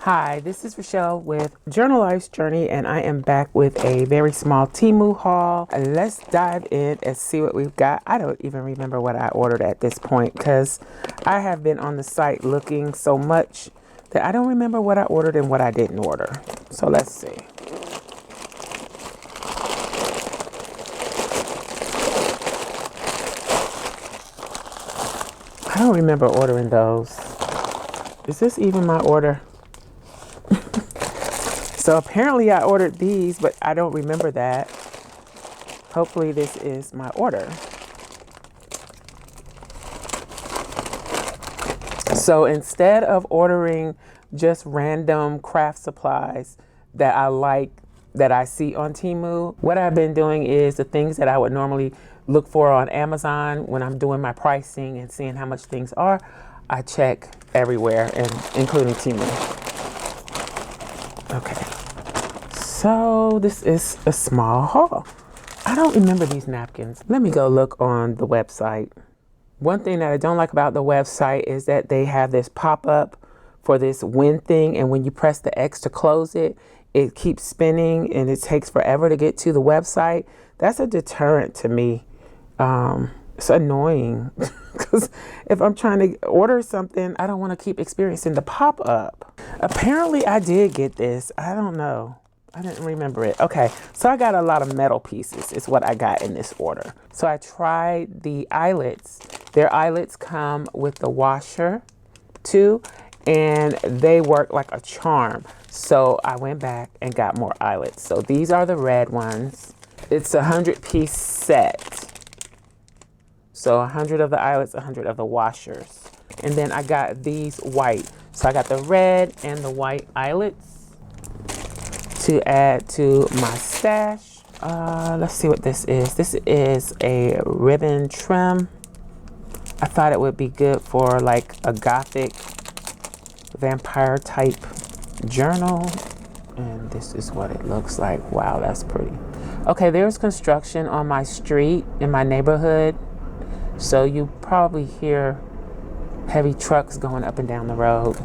Hi, this is Rachelle with Journal Life's Journey, and I am back with a very small Temu haul. Let's dive in and see what we've got. I don't even remember what I ordered at this point because I have been on the site looking so much that I don't remember what I ordered and what I didn't order. So let's see. I don't remember ordering those. Is this even my order? So apparently I ordered these, but I don't remember that. Hopefully this is my order. So instead of ordering just random craft supplies that I like, that I see on Temu, what I've been doing is the things that I would normally look for on Amazon when I'm doing my pricing and seeing how much things are, I check everywhere, and including Temu. Okay. So this is a small haul. I don't remember these napkins. Let me go look on the website. One thing that I don't like about the website is that they have this pop-up for this win thing, and when you press the X to close it, it keeps spinning and it takes forever to get to the website. That's a deterrent to me. It's annoying because if I'm trying to order something, I don't want to keep experiencing the pop-up. Apparently I did get this. I don't know. I didn't remember it. Okay, so I got a lot of metal pieces is what I got in this order. So I tried the eyelets. Their eyelets come with the washer too, and they work like a charm. So I went back and got more eyelets. So these are the red ones. It's a 100-piece set. So 100 of the eyelets, 100 of the washers. And then I got these white. So I got the red and the white eyelets to add to my stash. Let's see what this is. This is a ribbon trim. I thought it would be good for like a gothic vampire type journal. And this is what it looks like. Wow, that's pretty. Okay, there's construction on my street in my neighborhood. So you probably hear heavy trucks going up and down the road.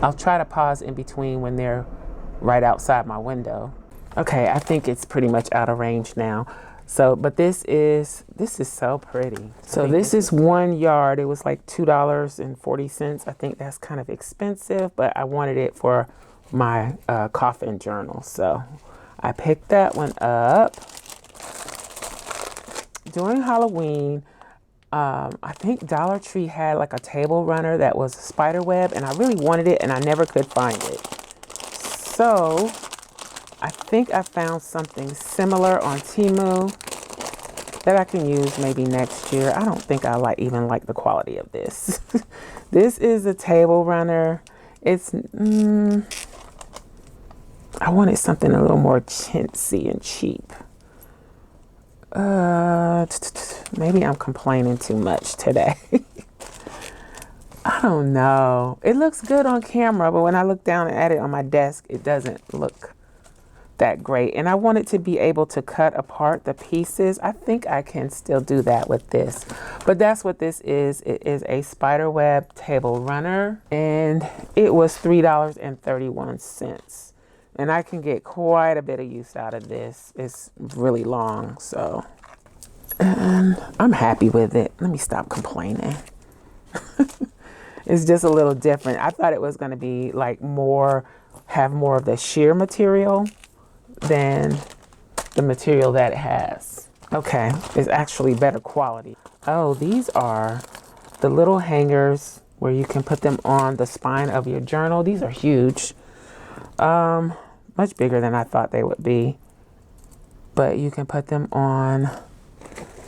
I'll try to pause in between when they're right outside my window. Okay, I think it's pretty much out of range now. So, but this is so pretty. So this is 1 yard. It was like $2.40. I think that's kind of expensive, but I wanted it for my coffin journal. So I picked that one up. During Halloween, I think Dollar Tree had like a table runner that was a spider web, and I really wanted it and I never could find it. So I think I found something similar on Temu that I can use maybe next year. I don't think I even like the quality of this. This is a table runner. It's, I wanted something a little more chintzy and cheap. Maybe I'm complaining too much today. I don't know. It looks good on camera, but when I look down at it on my desk, it doesn't look that great. And I want it to be able to cut apart the pieces. I think I can still do that with this. But that's what this is. It is a spiderweb table runner, and it was $3.31. And I can get quite a bit of use out of this. It's really long, so. And I'm happy with it. Let me stop complaining. It's just a little different. I thought it was going to be like have more of the sheer material than the material that it has. Okay, it's actually better quality. Oh, these are the little hangers where you can put them on the spine of your journal. These are huge. Much bigger than I thought they would be. But you can put them on.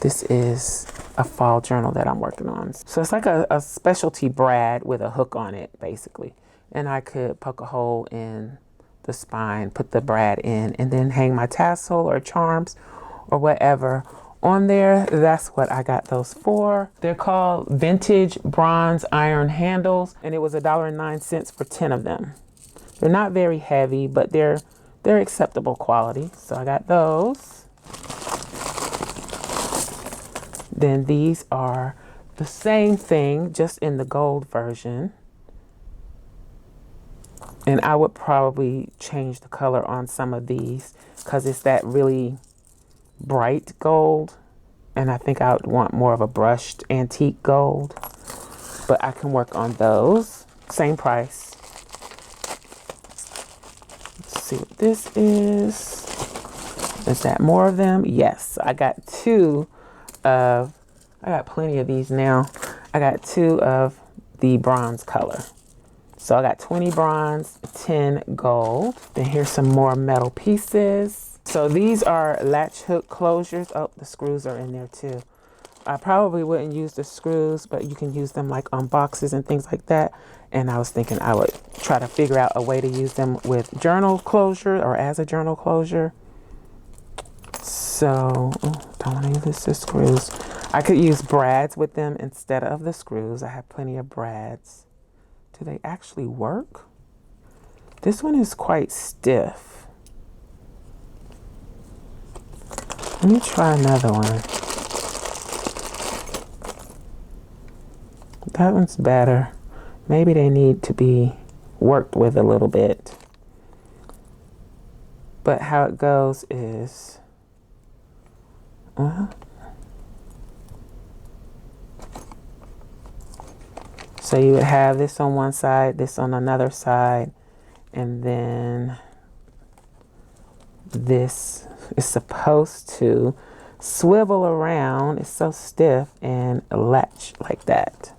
This is a fall journal that I'm working on. So it's like a specialty brad with a hook on it, basically. And I could poke a hole in the spine, put the brad in, and then hang my tassel or charms or whatever on there. That's what I got those for. They're called vintage bronze iron handles, and it was $1.09 for 10 of them. They're not very heavy, but they're acceptable quality. So I got those. Then these are the same thing, just in the gold version. And I would probably change the color on some of these because it's that really bright gold. And I think I would want more of a brushed antique gold. But I can work on those. Same price. Let's see what this is. Is that more of them? Yes. I got I got plenty of these now. I got 2 of the bronze color. So I got 20 bronze, 10 gold. Then here's some more metal pieces. So these are latch hook closures. Oh, the screws are in there too. I probably wouldn't use the screws, but you can use them like on boxes and things like that. And I was thinking I would try to figure out a way to use them with journal closure or as a journal closure. So, don't want to use the screws. I could use brads with them instead of the screws. I have plenty of brads. Do they actually work? This one is quite stiff. Let me try another one. That one's better. Maybe they need to be worked with a little bit. But how it goes is, so you would have this on one side, this on another side, and then this is supposed to swivel around. It's so stiff and latch like that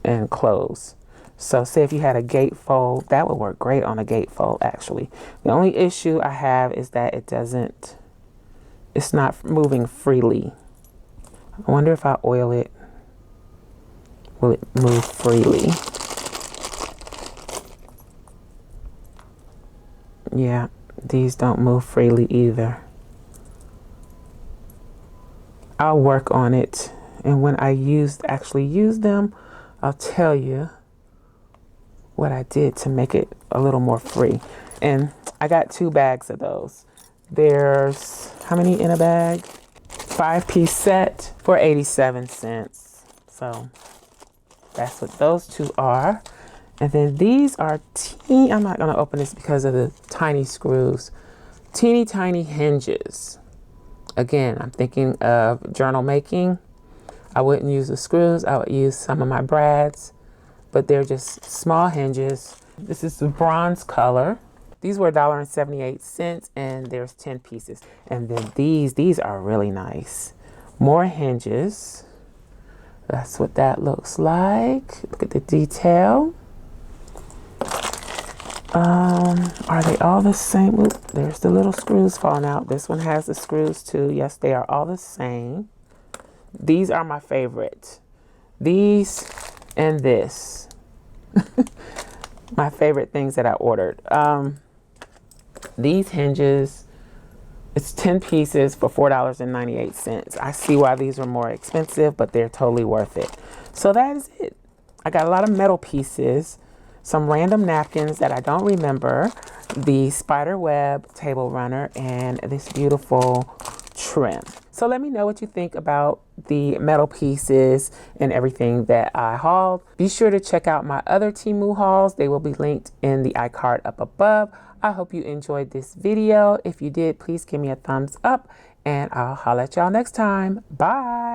and close. So say if you had a gatefold, that would work great on a gatefold actually. The only issue I have is that it's not moving freely. I wonder if I oil it, will it move freely? Yeah, these don't move freely either. I'll work on it, and when I actually use them, I'll tell you what I did to make it a little more free. And I got 2 bags of those. There's how many in a bag? 5-piece set for 87 cents. So that's what those 2 are. And then these are I'm not going to open this because of the tiny screws. Teeny tiny hinges. Again, I'm thinking of journal making. I wouldn't use the screws. I would use some of my brads, but they're just small hinges. This is the bronze color. These were $1.78 and there's 10 pieces. And then these are really nice. More hinges. That's what that looks like. Look at the detail. Are they all the same? Oop, there's the little screws falling out. This one has the screws too. Yes, they are all the same. These are my favorite. These and this. My favorite things that I ordered. These hinges, it's 10 pieces for $4.98. I see why these are more expensive, but they're totally worth it. So that is it. I got a lot of metal pieces, some random napkins that I don't remember, the spider web table runner, and this beautiful trim. So let me know what you think about the metal pieces and everything that I hauled. Be sure to check out my other Temu hauls. They will be linked in the iCard up above. I hope you enjoyed this video. If you did, please give me a thumbs up and I'll holler at y'all next time. Bye.